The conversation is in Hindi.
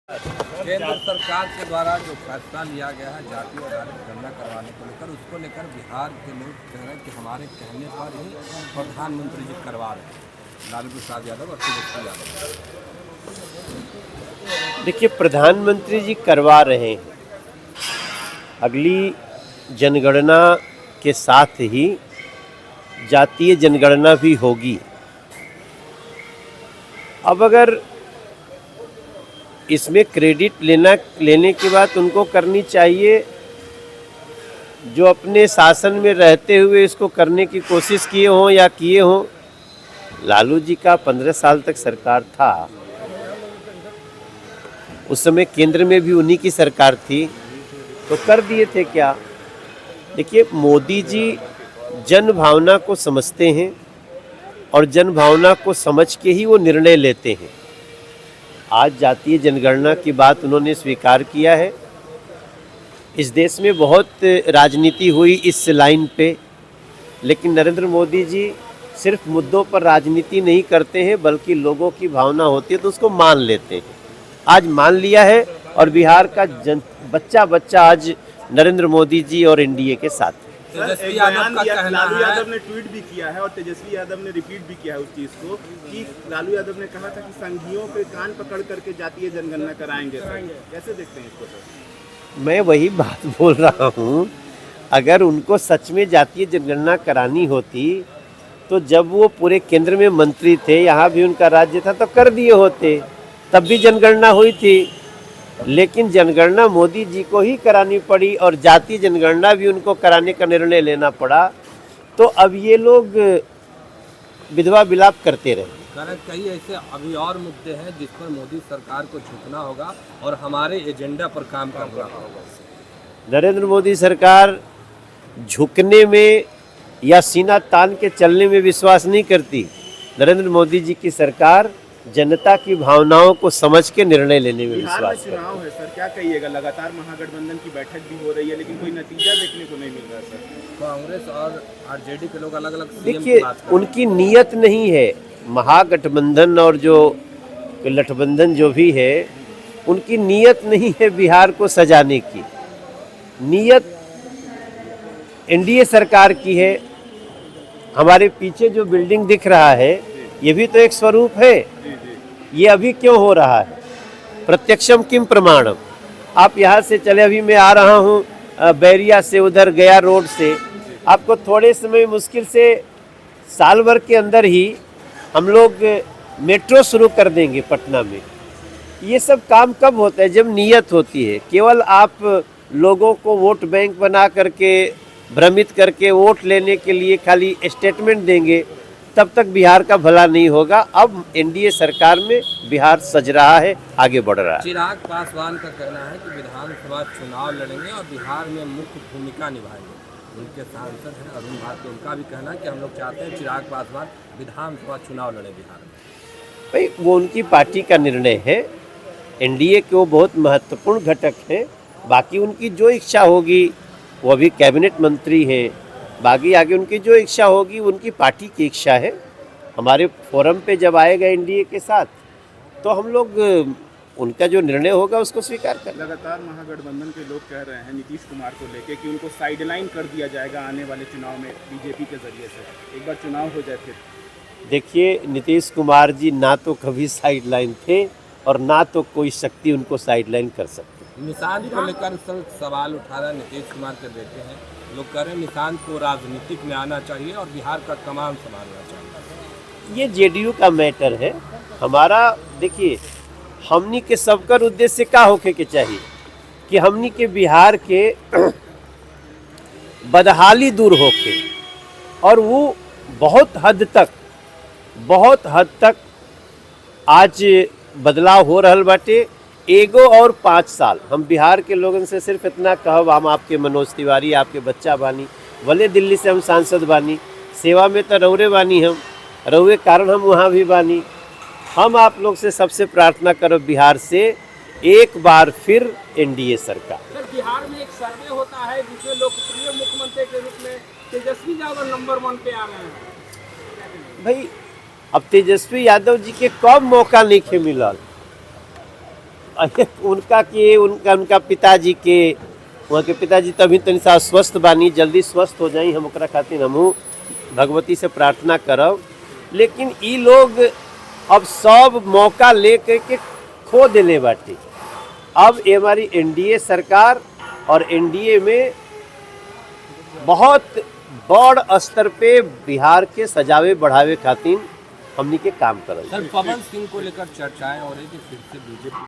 केंद्र सरकार के द्वारा जो फैसला लिया गया है जाति आधारित गणना करवाने को लेकर, उसको लेकर बिहार के लोग कह रहे हैं कि हमारे कहने पर ही प्रधानमंत्री जी करवा रहे हैं, लालू प्रसाद यादव और तेजस्वी यादव। देखिए, प्रधानमंत्री जी करवा रहे हैं, अगली जनगणना के साथ ही जातीय जनगणना भी होगी। अब अगर इसमें क्रेडिट लेने की बात उनको करनी चाहिए जो अपने शासन में रहते हुए इसको करने की कोशिश किए हों या किए हों। लालू जी का 15 साल तक सरकार था, उस समय केंद्र में भी उन्हीं की सरकार थी, तो कर दिए थे क्या। देखिए, मोदी जी जन भावना को समझते हैं और जन भावना को समझ के ही वो निर्णय लेते हैं। आज जातीय जनगणना की बात उन्होंने स्वीकार किया है। इस देश में बहुत राजनीति हुई इस लाइन पे, लेकिन नरेंद्र मोदी जी सिर्फ मुद्दों पर राजनीति नहीं करते हैं, बल्कि लोगों की भावना होती है तो उसको मान लेते हैं। आज मान लिया है और बिहार का बच्चा बच्चा आज नरेंद्र मोदी जी और एनडीए के साथ है। तेजस्वी यादव का कहना लालू है, यादव ने ट्वीट भी किया है और तेजस्वी यादव ने रिपीट भी किया है उस चीज को कि लालू यादव ने कहा था कि संघियों के कान पकड़ करके जातीय जनगणना कराएंगे। कैसे देखते हैं इसको सर? मैं वही बात बोल रहा हूँ, अगर उनको सच में जातीय जनगणना करानी होती तो जब वो पूरे केंद्र में मंत्री थे, यहाँ भी उनका राज्य था, तो कर दिए होते, तब भी जनगणना हुई थी। लेकिन जनगणना मोदी जी को ही करानी पड़ी और जातीय जनगणना भी उनको कराने का निर्णय लेना पड़ा, तो अब ये लोग विधवा विलाप करते रहे। कई ऐसे अभी और मुद्दे हैं जिस पर मोदी सरकार को झुकना होगा और हमारे एजेंडा पर काम करना होगा। नरेंद्र मोदी सरकार झुकने में या सीना तान के चलने में विश्वास नहीं करती। नरेंद्र मोदी जी की सरकार जनता की भावनाओं को समझ के निर्णय लेने में बिहार में विश्वास करती है। चुनाव है सर, क्या कहिएगा? लगातार महागठबंधन की बैठक भी हो रही है, लेकिन कोई नतीजा देखने को नहीं मिल रहा सर। कांग्रेस और आरजेडी के लोग अलग अलग देखिए, उनकी नीयत नहीं है। महागठबंधन और जो गठबंधन जो भी है, उनकी नीयत नहीं है बिहार को सजाने की। नीयत एनडीए सरकार की है। हमारे पीछे जो बिल्डिंग दिख रहा है, ये भी तो एक स्वरूप है। ये अभी क्यों हो रहा है? प्रत्यक्षम किम प्रमाणम। आप यहाँ से चले, अभी मैं आ रहा हूँ बैरिया से, उधर गया रोड से, आपको थोड़े समय मुश्किल से साल भर के अंदर ही हम लोग मेट्रो शुरू कर देंगे पटना में। ये सब काम कब होता है? जब नीयत होती है। केवल आप लोगों को वोट बैंक बना करके, भ्रमित करके वोट लेने के लिए खाली स्टेटमेंट देंगे, तब तक बिहार का भला नहीं होगा। अब एनडीए सरकार में बिहार सज रहा है, आगे बढ़ रहा है। चिराग पासवान का कहना है कि विधानसभा चुनाव लड़ेंगे और बिहार में मुख्य भूमिका निभाएंगे। उनके सांसद हैं अरुण भारती, उनका भी कहना है कि हम लोग चाहते हैं चिराग पासवान विधानसभा चुनाव लड़े बिहार में। भाई, वो उनकी पार्टी का निर्णय है। एनडीए के वो बहुत महत्वपूर्ण घटक हैं। बाकी उनकी जो इच्छा होगी, वो अभी कैबिनेट मंत्री हैं, बाकी आगे उनकी जो इच्छा होगी उनकी पार्टी की इच्छा है। हमारे फोरम पे जब आएगा एनडीए के साथ, तो हम लोग उनका जो निर्णय होगा उसको स्वीकार करें। लगातार महागठबंधन के लोग कह रहे हैं नीतीश कुमार को लेके कि उनको साइडलाइन कर दिया जाएगा आने वाले चुनाव में बीजेपी के जरिए से। एक बार चुनाव हो जाए फिर। देखिए, नीतीश कुमार जी ना तो कभी साइडलाइन थे और ना तो कोई शक्ति उनको साइडलाइन कर सकती। निशांत को लेकर सवाल उठा रहा नीतीश कुमार के बेटे हैं, लोग कह रहे हैं निशांत को राजनीतिक में आना चाहिए और बिहार का कमान संभालना चाहिए। ये जेडीयू का मैटर है। हमारा देखिए, हमनी के सबकर उद्देश्य क्या होके के चाहिए कि हमनी के बिहार के बदहाली दूर होके, और वो बहुत हद तक आज बदलाव हो रहल बाटे। एगो और 5 साल हम बिहार के लोगन से सिर्फ इतना कहब, हम आपके मनोज तिवारी आपके बच्चा बानी, भले दिल्ली से हम सांसद बानी, सेवा में तो रौरे बानी, हम रौरे कारण हम वहाँ भी बानी। हम आप लोग से सबसे प्रार्थना करो बिहार से एक बार फिर एनडीए सरकार। सर, बिहार में एक सर्वे होता है जिसमें लोकप्रिय मुख्यमंत्री के रूप में तेजस्वी यादव नंबर 1 पे आ रहे हैं। भाई, अब तेजस्वी यादव जी के कब मौका नहीं खे मिलल। उनका के उनका पिताजी के वहाँ के पिताजी तभी तनी सा स्वस्थ बानी, जल्दी स्वस्थ हो जाई, हम ओकरा खातिर हमहूँ भगवती से प्रार्थना करब। लेकिन ई लोग अब सब मौका ले के खो देले बाटे। अब ये हमारी एनडीए सरकार और एनडीए में बहुत बड़ स्तर पे बिहार के सजावे बढ़ावे खातिर हमनी के काम करल। सर, पवन सिंह को लेकर चर्चाएं हो रही कि फिर से बीजेपी